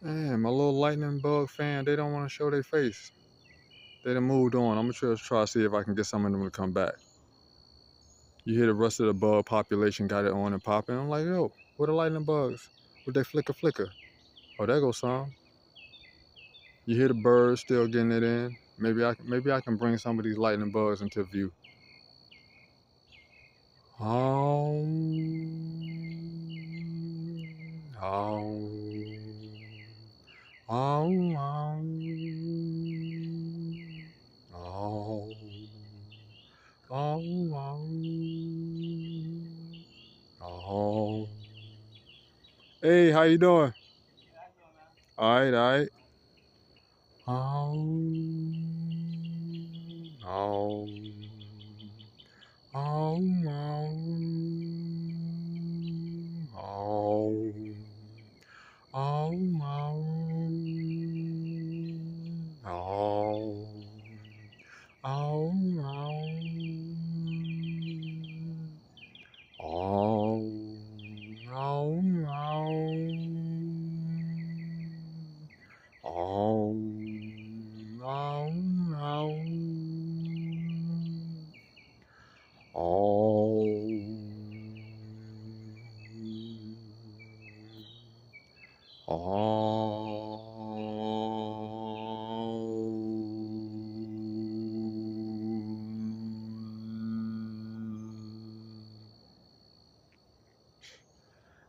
Man, my little lightning bug fan, they don't want to show their face. They done moved on. I'm gonna try to see if I can get some of them to come back. You hear the rest of the bug population got it on and popping. I'm like, yo, where the lightning bugs? Where they flicker flicker? Oh, there goes some. You hear the birds still getting it in. Maybe I can bring some of these lightning bugs into view. Oh, oh, oh, oh, oh, oh. Hey, how you doing? All right, all right. Oh, oh, oh, oh, oh, oh, oh, oh, oh, oh,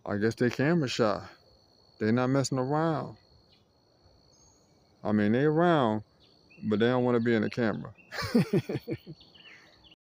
I guess they camera shy. They not messing around. I mean, they around, but they don't want to be in the camera.